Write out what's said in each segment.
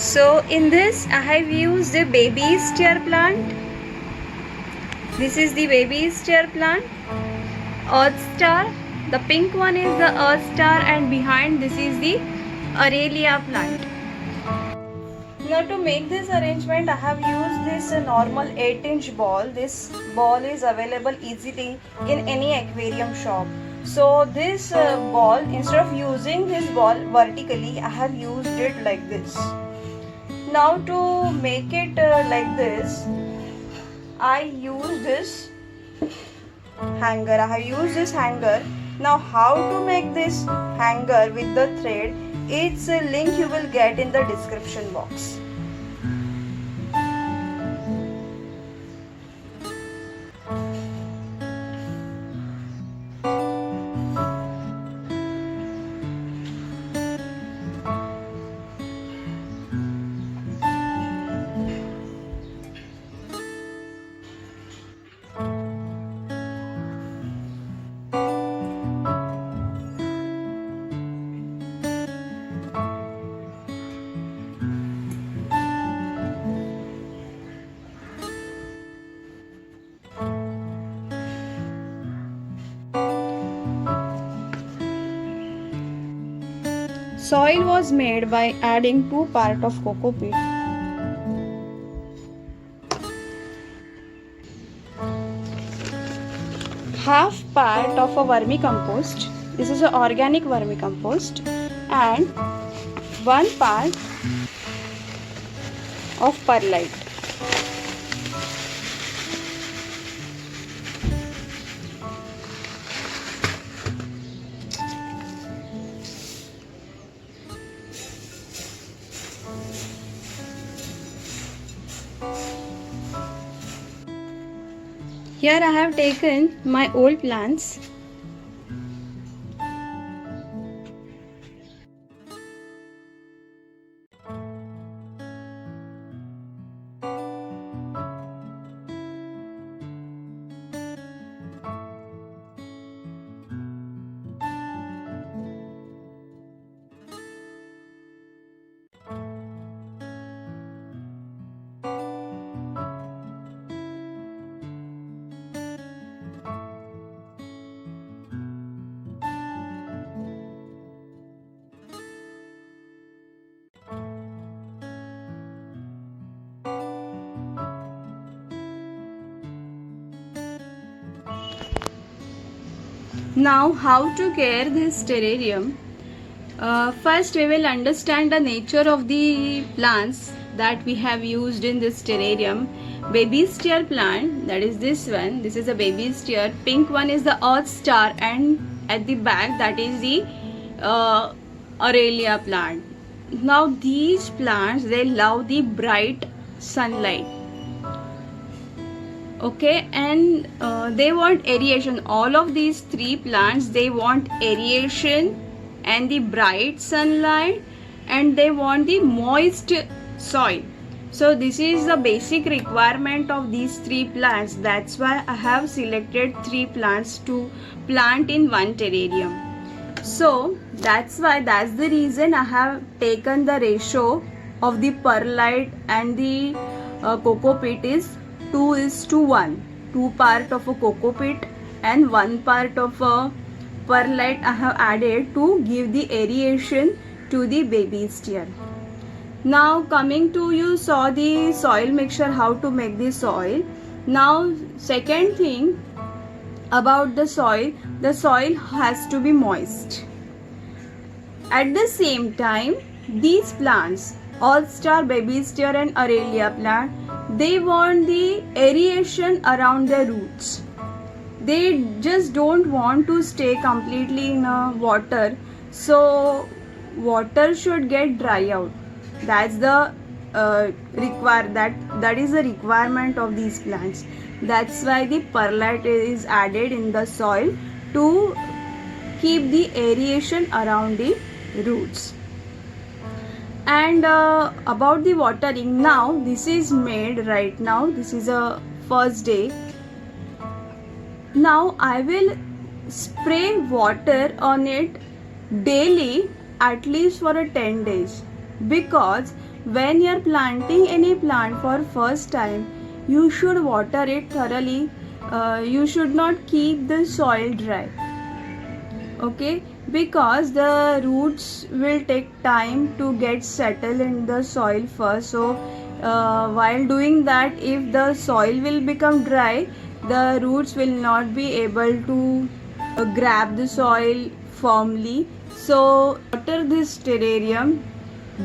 So in this I have used the baby star plant. This is the baby star plant, earth star. The pink one is the earth star, and behind this is the Aralia plant. Now to make this arrangement I have used this normal 8-inch ball. This ball is available easily in any aquarium shop. So this ball, instead of using this ball vertically, I have used it like this. Now to make it like this, I use this hanger. I have used this hanger. Now how to make this hanger with the thread, its link you will get in the description box. Soil was made by adding 2 parts of coco peat. Half part of a vermicompost. This is an organic vermicompost, and 1 part of perlite. Here I have taken my old plants. Now how to care this terrarium? First we will understand the nature of the plants that we have used in this terrarium. Baby star plant, that is this one. This is a baby star. Pink one is the earth star, and at the back that is the Aralia plant. Now these plants, they love the bright sunlight. Okay, and they want aeration. All of these 3 plants, they want aeration and the bright sunlight, and they want the moist soil. So this is the basic requirement of these 3 plants. That's why I have selected 3 plants to plant in one terrarium. So that's the reason I have taken the ratio of the perlite and the coco peat is 2:1. 2 part of a coco peat and 1 part of a perlite I have added to give the aeration to the baby star. Now coming to, you saw the soil mixture, how to make the soil. Now second thing about the soil has to be moist. At the same time, these plants, all star, baby star and Aralia plant, they want the aeration around their roots. They just don't want to stay completely in water, so water should get dry out. That's the that is the requirement of these plants. That's why the perlite is added in the soil to keep the aeration around the roots. And about the watering, now this is made right now. This is a first day. Now I will spray water on it daily, at least for 10 days, because when you are planting any plant for first time, you should water it thoroughly. You should not keep the soil dry, okay, because the roots will take time to get settled in the soil first. So while doing that, if the soil will become dry, the roots will not be able to grab the soil firmly. So water this terrarium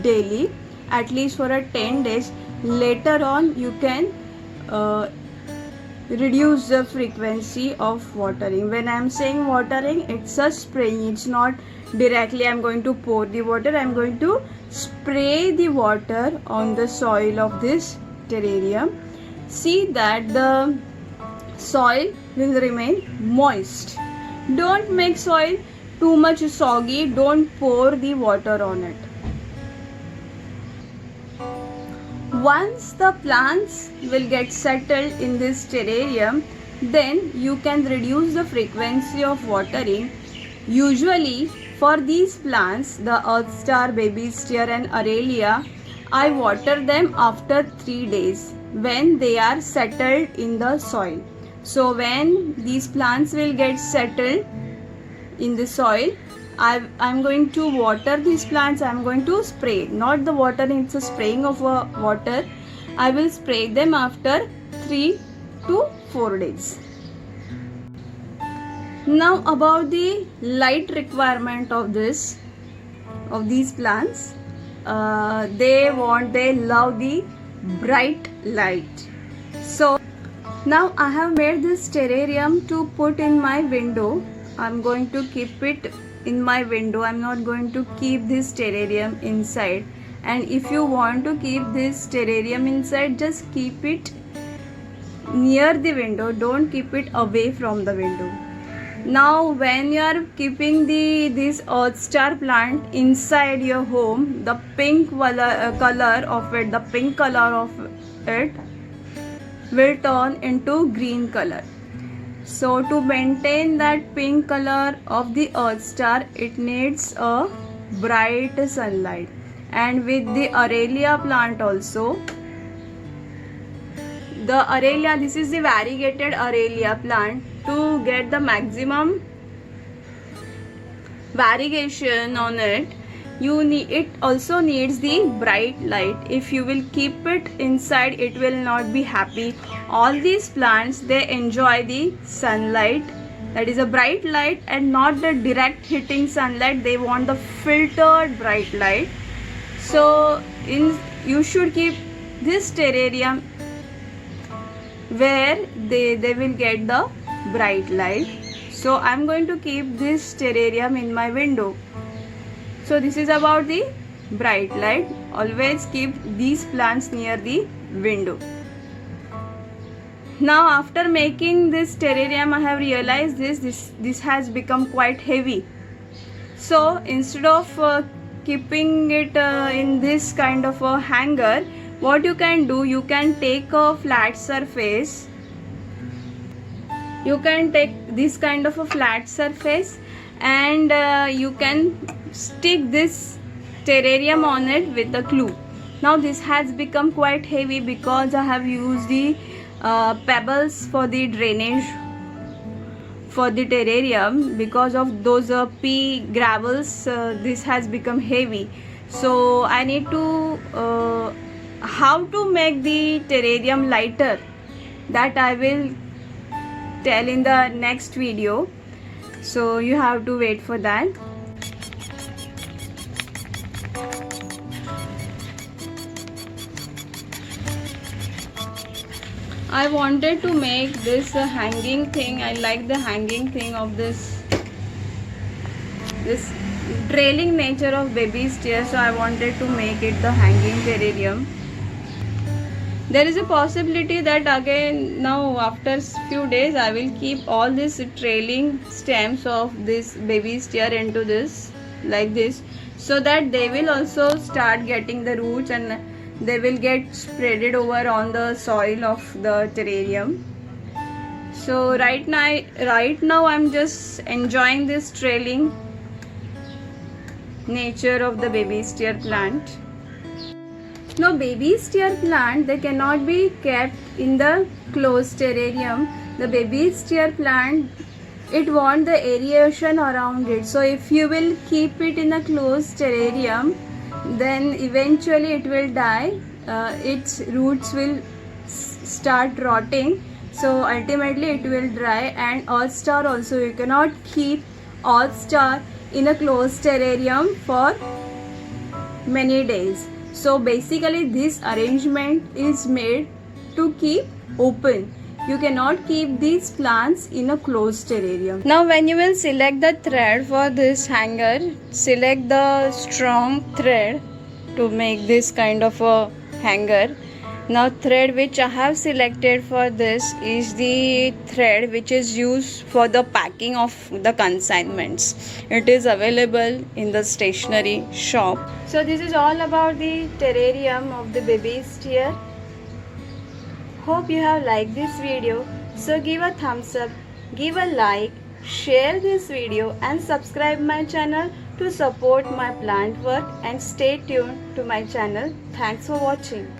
daily, at least for a 10 days. Later on you can reduce the frequency of watering. When I am saying watering, it's a spraying. It's not directly I'm going to pour the water. I'm going to spray the water on the soil of this terrarium. See that the soil will remain moist. Don't make soil too much soggy. Don't pour the water on it. Once the plants will get settled in this terrarium, then you can reduce the frequency of watering. Usually for these plants, the earth star, baby steer and Aralia, I water them after 3 days when they are settled in the soil. So when these plants will get settled in the soil, I'm going to water these plants. I'm going to spray, not the watering, it's a spraying of water. I will spray them after 3 to 4 days. Now about the light requirement of these plants. They love the bright light. So now I have made this terrarium to put in my window. I'm going to keep it in my window. I'm not going to keep this terrarium inside. And if you want to keep this terrarium inside, just keep it near the window. Don't keep it away from the window. Now when you are keeping this earth star plant inside your home, the pink color of it will turn into green color. So to maintain that pink color of the earth star, it needs a bright sunlight. And with the Aralia plant also, the Aralia, this is the variegated Aralia plant. To get the maximum variegation on it, it also needs the bright light. If you will keep it inside, it will not be happy. All these plants, they enjoy the sunlight, that is a bright light, and not the direct hitting sunlight. They want the filtered bright light. So you should keep this terrarium where they will get the bright light. So I'm going to keep this terrarium in my window. So this is about the bright light. Always keep these plants near the window. Now after making this terrarium, I have realized this has become quite heavy. So instead of keeping it in this kind of a hanger, what you can do, you can take a flat surface. You can take this kind of a flat surface and you can stick this terrarium on it with a glue. Now this has become quite heavy because I have used the pebbles for the drainage for the terrarium. Because of those pea gravels, this has become heavy. So I need to how to make the terrarium lighter, that I will tell in the next video. So you have to wait for that. I wanted to make this hanging thing. I like the hanging thing of this trailing nature of baby steer, so I wanted to make it the hanging terrarium. There is a possibility that again now after few days I will keep all these trailing stems of this baby steer into this like this, so that they will also start getting the roots and they will get spreaded over on the soil of the terrarium. So right now I'm just enjoying this trailing nature of the baby steer plant. Now baby steer plant, they cannot be kept in the closed terrarium. The baby steer plant, it want the aeration around it. So if you will keep it in a closed terrarium, then eventually it will die. Its roots will start rotting. So ultimately it will dry. And Earth star also, you cannot keep Earth star in a closed terrarium for many days. So basically this arrangement is made to keep open. You cannot keep these plants in a closed terrarium. Now when you will select the thread for this hanger, select the strong thread to make this kind of a hanger. Now thread which I have selected for this is the thread which is used for the packing of the consignments. It is available in the stationery shop. So this is all about the terrarium of the baby steer. Hope you have liked this video. So give a thumbs up, give a like, share this video and subscribe my channel to support my plant work, and stay tuned to my channel. Thanks for watching.